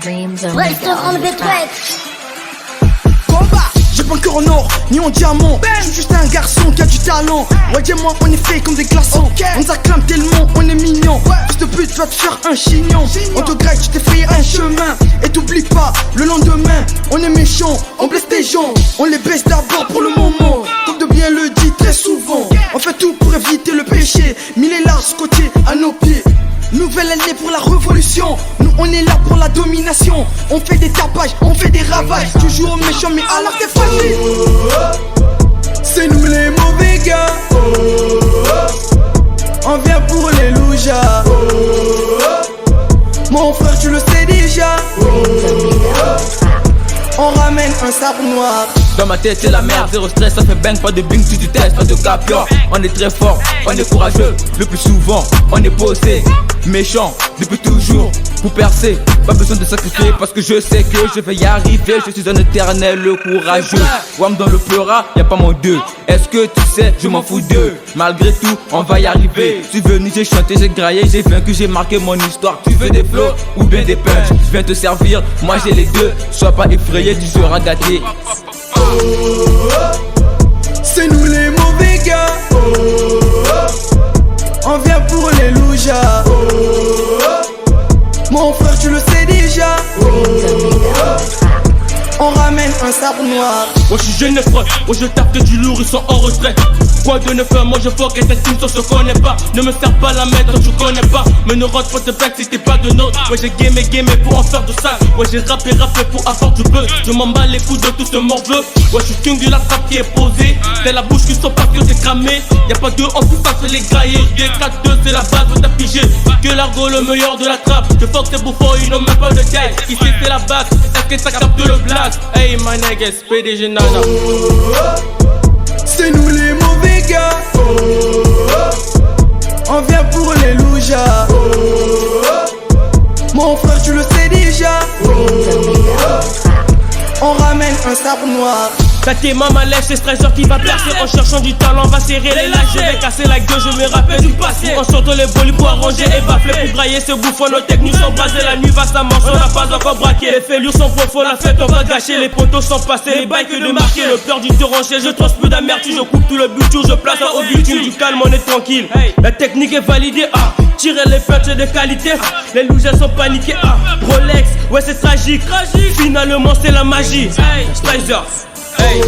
Western on the track. Combat, j'ai pas encore en or, ni en diamant. J'suis juste un garçon qui a du talent. Ouais, dis-moi, on est fait comme des glaçons. On nous acclame tellement, on est mignon. Fils de pute, tu vas te faire un chignon. On te graille, tu t'es frayé un chemin. Et t'oublies pas, le lendemain, on est méchant, on blesse des gens. On les baisse d'abord pour le moment. Comme de bien le dit très souvent. On fait tout pour éviter le péché. Mille et larges côté à nos pieds. Nouvelle année pour la révolution. Nous on est là pour la domination. On fait des tapages, on fait des ravages. Toujours méchants mais alors t'es fragile. C'est nous les mauvais gars. On vient pour les loujas. Mon frère tu le sais déjà. On ramène un sabre noir. Dans ma tête c'est la merde, zéro stress, ça fait bang, pas de bing, tu testes, pas de capion. On est très fort, on est courageux, le plus souvent, on est posé. Méchant, depuis toujours, pour percer, pas besoin de sacrifier parce que je sais que je vais y arriver. Je suis un éternel courageux. Wam dans le pleura, y'a pas mon deux. Est-ce que tu sais, je m'en fous d'eux. Malgré tout, on va y arriver. Tu es venu, j'ai chanté, j'ai graillé, j'ai vaincu, j'ai marqué mon histoire. Tu veux des flots ou bien des punchs? Je viens te servir, moi j'ai les deux. Sois pas effrayé, tu seras gâté. C'est nous les mauvais gars. On vient pour les loujas. Mon frère tu le sais déjà. On ramène un sabre noir. Moi je suis jeune frère, moi je tape que du lourd, ils sont en retrait. Quoi de neuf, moi je fuck et t'estime, on se connaît pas. Ne me serre pas la maître, tu connais pas. Mais ne rentre pas tes plaques si t'es pas de nôtre. Ouais j'ai gamé pour en faire de ça. Ouais j'ai rappé pour avoir du buzz. Je m'en bats les coups de tout ce morveux. Ouais je suis king de la trappe qui est posée. C'est la bouche qui sont pas que c'est cramé. Y'a pas deux en plus ça c'est les grailler. D4-2 c'est la base, faut t'afficher. Que l'argot le meilleur de la trappe. Je fuck ces bouffons, ils n'ont même pas de taille. Ici c'est la base, est-ce que ça capte le blague? Hey my niggas, PDG Nana. C'est nous les mauvais gars. On vient pour les loujas. Mon frère tu le sais déjà. On ramène un sabre noir. T'as tes mamas lèche, c'est stresseur qui va percer. En cherchant du talent, va serrer les lacs. Je vais casser la gueule, je me rappelle du passé. En sortant les bolis pour arranger et bafler. Pour grailler ce bouffon, nos techniques sont basées. La nuit va s'amorcer, on n'a pas encore braqué. Les fêlures sont profondes, la fête on va gâcher. Les poteaux sont passés, les bails que de marquer. Le peur du déranger, je transpire d'amertume. Je coupe tout le butu, je place au bitume. Du calme, on est tranquille. La technique est validée, tirer les perches de qualité. Les loujas sont paniqués, Rolex, ouais c'est tragique. Finalement c'est la magie. Spicer. Hey.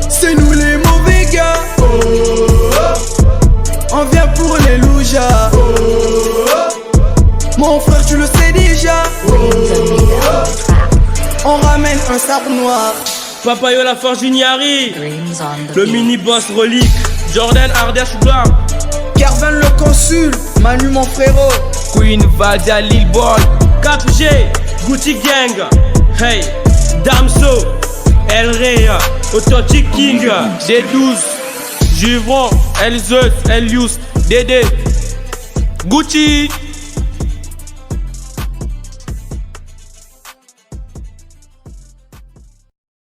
C'est nous les mauvais gars. On vient pour les loujas. Mon frère tu le sais déjà. On ramène un sabre noir. Papayo la forge Juniari. Le mini boss relique. Jordan Ardèche Blanc. Carvin le consul. Manu mon frérot. Queen Vadia Lil Boy. Cap G. Gucci Gang. Hey. Damso. El Rey, Authentic King, D12, Juvon, Elzeus, Elius, Dédé, Gucci.